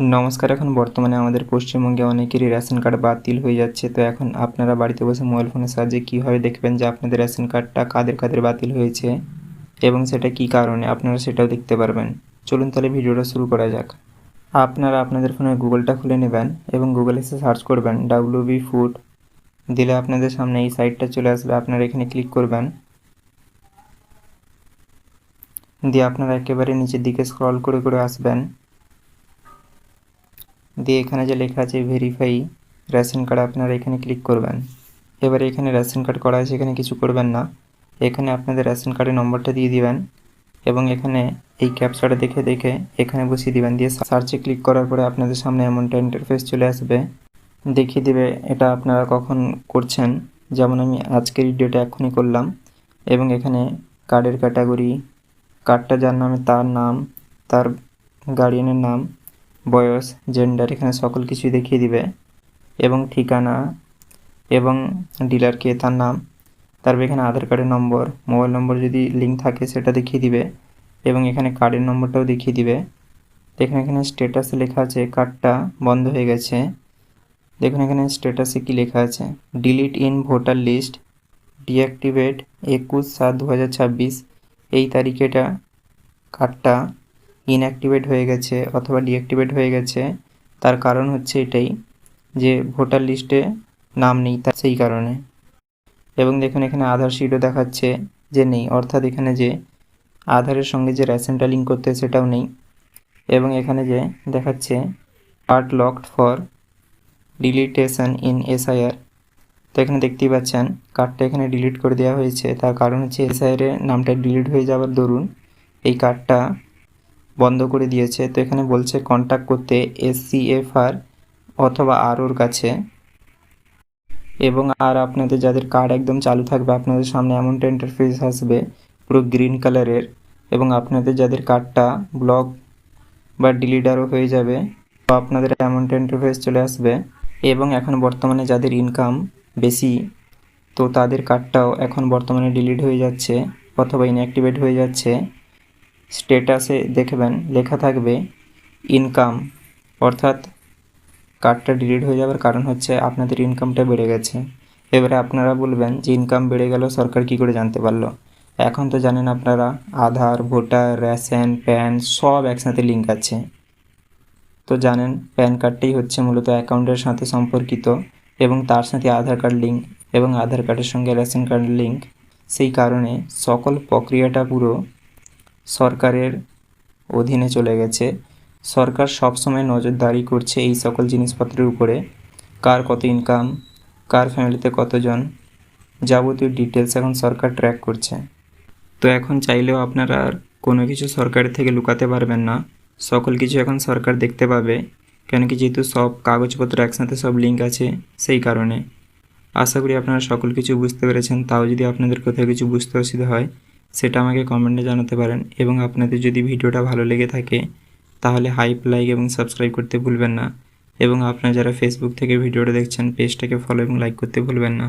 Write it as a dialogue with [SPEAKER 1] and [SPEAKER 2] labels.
[SPEAKER 1] নমস্কার। এখন বর্তমানে আমাদের পশ্চিমবঙ্গে অনেকেরই রেশন কার্ড বাতিল হয়ে যাচ্ছে। তো এখন আপনারা বাড়িতে বসে মোবাইল ফোনের সাহায্যে কীভাবে দেখবেন যে আপনাদের রেশন কার্ডটা কাদের কাদের বাতিল হয়েছে এবং সেটা কী কারণে, আপনারা সেটাও দেখতে পারবেন। চলুন তাহলে ভিডিওটা শুরু করা যাক। আপনারা আপনাদের ফোনে গুগলটা খুলে নেবেন এবং গুগলে এসে সার্চ করবেন WB ফুড। দিলে আপনাদের সামনে এই সাইটটা চলে আসবে, আপনারা এখানে ক্লিক করবেন। দিয়ে আপনারা একেবারে নিচের দিকে স্ক্রল করে করে আসবেন। দিয়ে এখানে যে লেখা আছে ভেরিফাই রেশন কার্ড, আপনারা এখানে ক্লিক করবেন। এবারে এখানে রেশন কার্ড করা আছে, এখানে কিছু করবেন না। এখানে আপনাদের রেশন কার্ডের নম্বরটা দিয়ে দিবেন এবং এখানে এই ক্যাপচাটা দেখে দেখে এখানে বসিয়ে দিবেন। দিয়ে সার্চে ক্লিক করার পরে আপনাদের সামনে এমনটা ইন্টারফেস চলে আসবে, দেখিয়ে দিবে এটা আপনারা কখন করছেন। যেমন আমি আজকের ভিডিওটা এখনই করলাম এবং এখানে কার্ডের ক্যাটাগরি, কার্ডটা যার নামে তার নাম, তার গার্ডিয়ানের নাম, বয়স, জেন্ডার, এখানে সকল কিছুই দেখিয়ে দিবে এবং ঠিকানা এবং ডিলারকে তার নাম, তারপর এখানে আধার কার্ডের নম্বর, মোবাইল নম্বর যদি লিঙ্ক থাকে সেটা দেখিয়ে দিবে এবং এখানে কার্ডের নম্বরটাও দেখিয়ে দিবে। দেখুন এখানে স্ট্যাটাসে লেখা আছে কার্ডটা বন্ধ হয়ে গেছে। দেখুন এখানে স্ট্যাটাসে কি লেখা আছে, delete in voter list, deactivate 21/7/2026। এই তারিখে এটা কার্ডটা ইনঅ্যাক্টিভেট হয়ে গেছে অথবা ডিঅ্যাক্টিভেট হয়ে গেছে। তার কারণ হচ্ছে এটাই যে ভোটার লিস্টে নাম নেই, তা সেই কারণে। এবং দেখুন এখানে আধার শিটও দেখাচ্ছে যে নেই, অর্থাৎ এখানে যে আধারের সঙ্গে যে রেশনটা লিঙ্ক করতে সেটাও নেই। এবং এখানে যে দেখাচ্ছে card locked for ডিলিটেশন in SIR। তো এখানে দেখতেই পাচ্ছেন কার্ডটা এখানে ডিলিট করে দেওয়া হয়েছে। তার কারণ হচ্ছে SIR এর নামটা ডিলিট হয়ে যাওয়ার দরুন এই কার্ডটা বন্ধ করে দিয়েছে। তো এখানে বলছে কন্ট্যাক্ট করতে SCFR অথবা ROর কাছে। এবং আর আপনাদের যাদের কার্ড একদম চালু থাকবে, আপনাদের সামনে এমনটা ইন্টারফেস আসবে পুরো গ্রিন কালারের। এবং আপনাদের যাদের কার্ডটা ব্লক বা ডিলিটারও হয়ে যাবে, তো আপনাদের এমনটা ইন্টারফেস চলে আসবে। এবং এখন বর্তমানে যাদের ইনকাম বেশি, তো তাদের কার্ডটাও এখন বর্তমানে ডিলিট হয়ে যাচ্ছে অথবা ইনঅ্যাক্টিভেট হয়ে যাচ্ছে। স্ট্যাটাসে দেখবেন লেখা থাকবে ইনকাম, অর্থাৎ কার্ডটা ডিলিট হয়ে যাওয়ার কারণ হচ্ছে আপনাদের ইনকামটা বেড়ে গেছে। এবারে আপনারা বলবেন যে ইনকাম বেড়ে গেল সরকার কী করে জানতে পারলো? এখন তো জানেন আপনারা আধার, ভোটার, রেশন, প্যান সব একসাথে লিঙ্ক আছে। তো জানেন প্যান কার্ডটাই হচ্ছে মূলত অ্যাকাউন্টের সাথে সম্পর্কিত এবং তার সাথে আধার কার্ড লিঙ্ক এবং আধার কার্ডের সঙ্গে রেশন কার্ড লিঙ্ক। সেই কারণে সকল প্রক্রিয়াটা পুরো সরকারের অধীনে চলে গেছে। সরকার সবসময় নজরদারি করছে এই সকল জিনিসপত্রের উপরে, কার কত ইনকাম, কার ফ্যামিলিতে কতজন, যাবতীয় ডিটেলস এখন সরকার ট্র্যাক করছে। তো এখন চাইলেও আপনারা আর কোনো কিছু সরকারের থেকে লুকাতে পারবেন না, সকল কিছু এখন সরকার দেখতে পাবে। কেন কি, যেহেতু সব কাগজপত্র একসাথে সব লিঙ্ক আছে সেই কারণে। আশা করি আপনারা সকল কিছু বুঝতে পেরেছেন। তাও যদি আপনাদের কোথাও কিছু বুঝতে অসুবিধা হয় সেটা আমাকে কমেন্টে জানাতে পারেন। এবং আপনাদের যদি ভিডিওটা ভালো লেগে থাকে তাহলে লাইক এবং সাবস্ক্রাইব করতে ভুলবেন না। এবং আপনারা যারা ফেসবুক থেকে ভিডিওটা দেখছেন পেজটাকে ফলো এবং লাইক করতে ভুলবেন না।